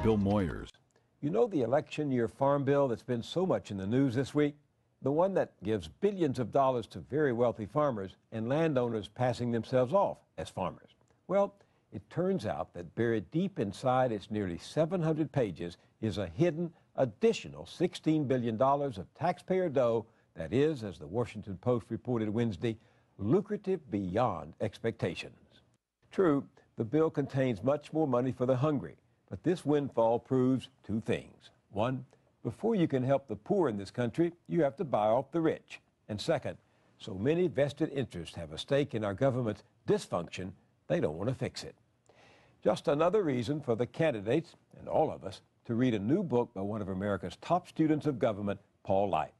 Bill Moyers. You know the election year farm bill that's been so much in the news this week? The one that gives billions of dollars to very wealthy farmers and landowners passing themselves off as farmers. Well, it turns out that buried deep inside its nearly 700 pages is a hidden additional $16 billion of taxpayer dough that is, as the Washington Post reported Wednesday, lucrative beyond expectations. True, the bill contains much more money for the hungry, but this windfall proves two things. One, before you can help the poor in this country, you have to buy off the rich. And second, so many vested interests have a stake in our government's dysfunction, they don't want to fix it. Just another reason for the candidates, and all of us, to read a new book by one of America's top students of government, Paul Light.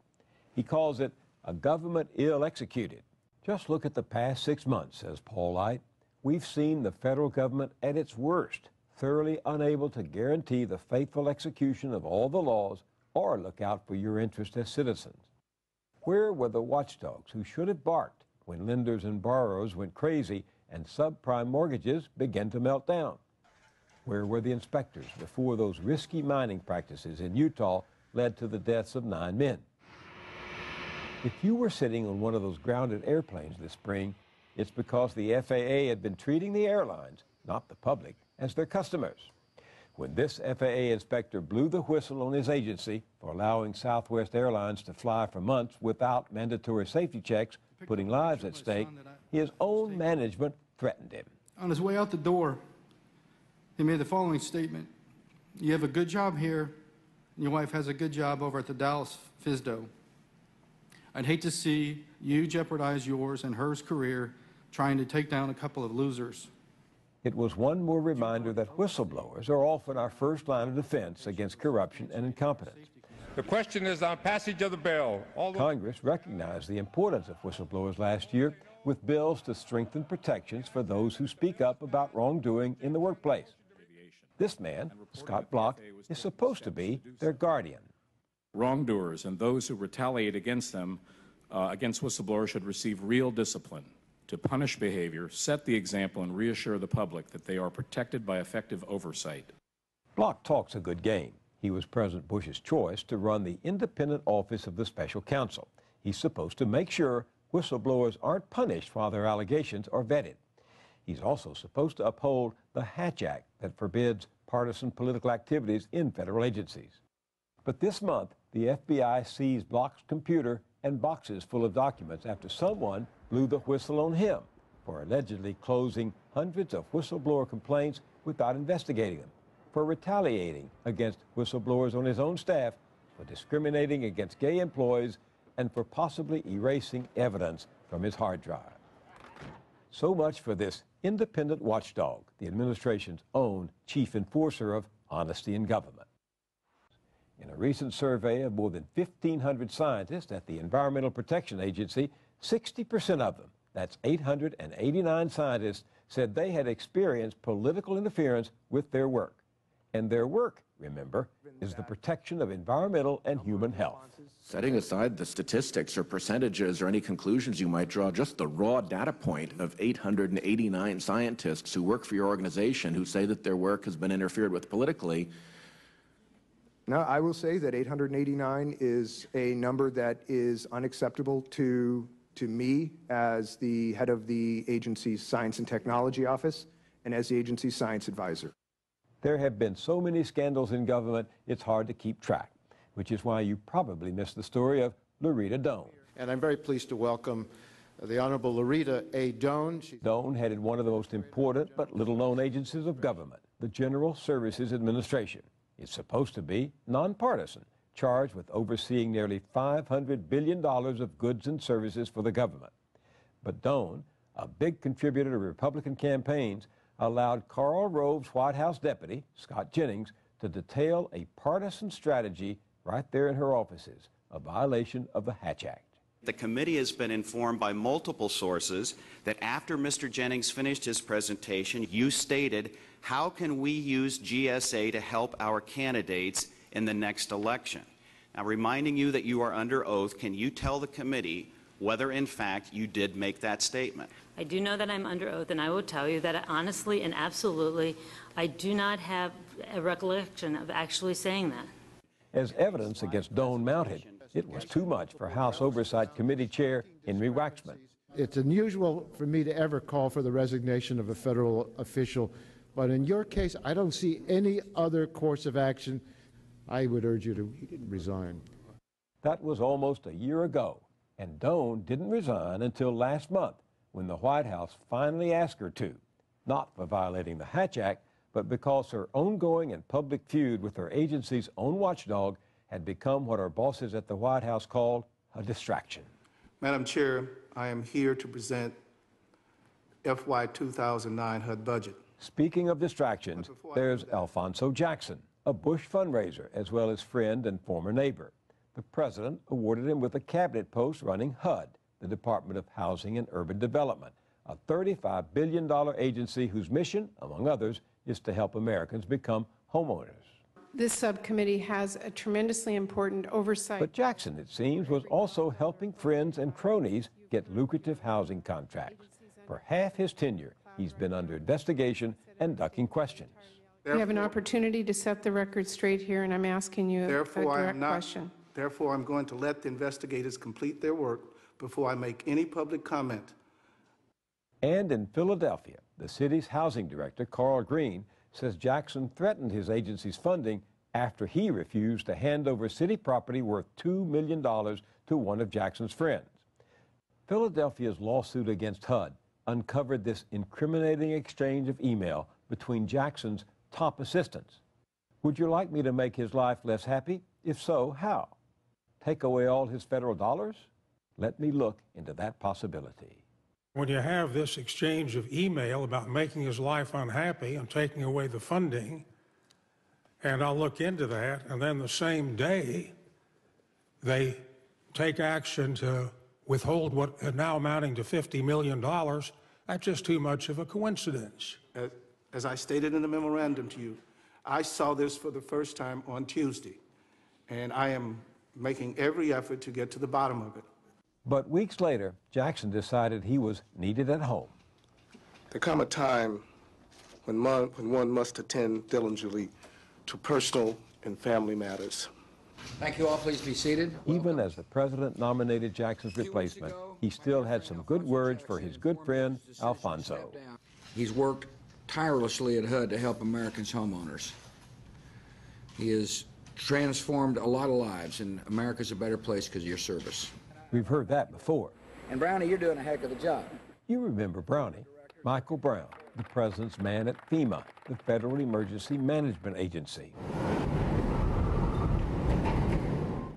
He calls it A Government Ill-Executed. Just look at the past 6 months, says Paul Light. We've seen the federal government at its worst, thoroughly unable to guarantee the faithful execution of all the laws or look out for your interest as citizens. Where were the watchdogs who should have barked when lenders and borrowers went crazy and subprime mortgages began to melt down? Where were the inspectors before those risky mining practices in Utah led to the deaths of 9 men? If you were sitting on one of those grounded airplanes this spring, it's because the FAA had been treating the airlines, not the public, as their customers. When this FAA inspector blew the whistle on his agency for allowing Southwest Airlines to fly for months without mandatory safety checks, putting lives at stake, his own management threatened him. On his way out the door, he made the following statement: "You have a good job here, and your wife has a good job over at the Dallas FSDO. I'd hate to see you jeopardize yours and hers career trying to take down a couple of losers." It was one more reminder that whistleblowers are often our first line of defense against corruption and incompetence. The question is on passage of the bill. Congress recognized the importance of whistleblowers last year with bills to strengthen protections for those who speak up about wrongdoing in the workplace. This man, Scott Block, is supposed to be their guardian. Wrongdoers and those who retaliate against them, against whistleblowers, should receive real discipline to punish behavior, set the example, and reassure the public that they are protected by effective oversight. Block talks a good game. He was President Bush's choice to run the independent office of the special counsel. He's supposed to make sure whistleblowers aren't punished while their allegations are vetted. He's also supposed to uphold the Hatch Act that forbids partisan political activities in federal agencies. But this month, the FBI seized Block's computer and boxes full of documents after someone blew the whistle on him for allegedly closing hundreds of whistleblower complaints without investigating them, for retaliating against whistleblowers on his own staff, for discriminating against gay employees, and for possibly erasing evidence from his hard drive. So much for this independent watchdog, the administration's own chief enforcer of honesty in government. In a recent survey of more than 1,500 scientists at the Environmental Protection Agency, 60% of them, that's 889 scientists, said they had experienced political interference with their work. And their work, remember, is the protection of environmental and human health. Setting aside the statistics or percentages or any conclusions you might draw, just the raw data point of 889 scientists who work for your organization who say that their work has been interfered with politically. No, I will say that 889 is a number that is unacceptable to me as the head of the agency's Science and Technology Office and as the agency's science advisor. There have been so many scandals in government, it's hard to keep track, which is why you probably missed the story of Loretta Doan. And I'm very pleased to welcome the Honorable Loretta A. Doan. Doan headed one of the most important but little-known agencies of government, the General Services Administration. It's supposed to be nonpartisan, charged with overseeing nearly $500 billion of goods and services for the government. But Doan, a big contributor to Republican campaigns, allowed Karl Rove's White House deputy, Scott Jennings, to detail a partisan strategy right there in her offices, a violation of the Hatch Act. The committee has been informed by multiple sources that after Mr. Jennings finished his presentation, you stated, how can we use GSA to help our candidates in the next election? Now, reminding you that you are under oath, can you tell the committee whether, in fact, you did make that statement? I do know that I'm under oath, and I will tell you that honestly and absolutely, I do not have a recollection of actually saying that. As evidence against Doan mounted, it was too much for House Oversight Committee Chair Henry Waxman. It's unusual for me to ever call for the resignation of a federal official, but in your case, I don't see any other course of action. I would urge you to resign. That was almost a year ago, and Doan didn't resign until last month when the White House finally asked her to, not for violating the Hatch Act, but because her ongoing and public feud with her agency's own watchdog had become what her bosses at the White House called a distraction. Madam Chair, I am here to present FY 2009 HUD budget. Speaking of distractions, there's Alphonso Jackson, a Bush fundraiser as well as friend and former neighbor. The president awarded him with a cabinet post running HUD, the Department of Housing and Urban Development, a $35 billion agency whose mission, among others, is to help Americans become homeowners. This subcommittee has a tremendously important oversight. But Jackson, it seems, was also helping friends and cronies get lucrative housing contracts. For half his tenure, he's been under investigation and ducking questions. You have an opportunity to set the record straight here, and I'm asking you a direct question. Therefore, I'm going to let the investigators complete their work before I make any public comment. And in Philadelphia, the city's housing director, Carl Green, says Jackson threatened his agency's funding after he refused to hand over city property worth $2 million to one of Jackson's friends. Philadelphia's lawsuit against HUD uncovered this incriminating exchange of email between Jackson's top assistants. Would you like me to make his life less happy? If so, how? Take away all his federal dollars? Let me look into that possibility. When you have this exchange of email about making his life unhappy and taking away the funding, and I'll look into that, and then the same day they take action to withhold what is now amounting to $50 million, that's just too much of a coincidence. As I stated in the memorandum to you, I saw this for the first time on Tuesday, and I am making every effort to get to the bottom of it. But weeks later, Jackson decided he was needed at home. There come a time when one must attend diligently to personal and family matters. Thank you all. Please be seated. Even as the president nominated Jackson's replacement, he still had some good words for his good friend, Alphonso. He's worked tirelessly at HUD to help Americans' homeowners. He has transformed a lot of lives, and America's a better place because of your service. We've heard that before. And Brownie, you're doing a heck of a job. You remember Brownie, Michael Brown, the president's man at FEMA, the Federal Emergency Management Agency.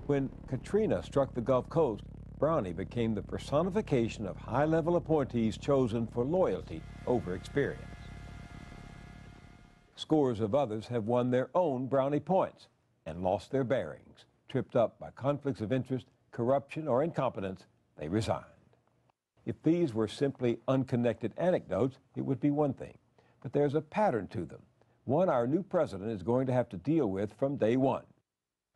When Katrina struck the Gulf Coast, Brownie became the personification of high-level appointees chosen for loyalty over experience. Scores of others have won their own Brownie points and lost their bearings, tripped up by conflicts of interest, corruption, or incompetence. They resigned. If these were simply unconnected anecdotes, it would be one thing. But there's a pattern to them, one our new president is going to have to deal with from day one.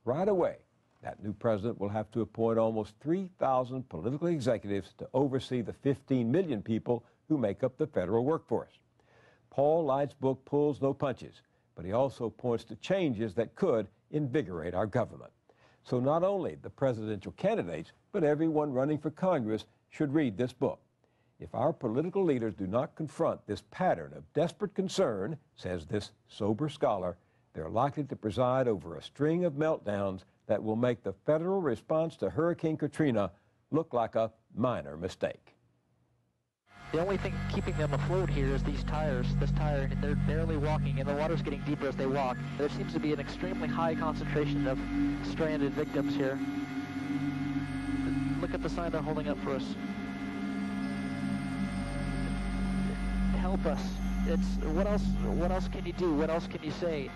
Right away, that new president will have to appoint almost 3,000 political executives to oversee the 15 million people who make up the federal workforce. Paul Light's book pulls no punches, but he also points to changes that could invigorate our government. So not only the presidential candidates, but everyone running for Congress should read this book. If our political leaders do not confront this pattern of desperate concern, says this sober scholar, they're likely to preside over a string of meltdowns that will make the federal response to Hurricane Katrina look like a minor mistake. The only thing keeping them afloat here is this tire, and they're barely walking, and the water's getting deeper as they walk. There seems to be an extremely high concentration of stranded victims here. Look at the sign they're holding up for us. Help us. What else can you do? What else can you say?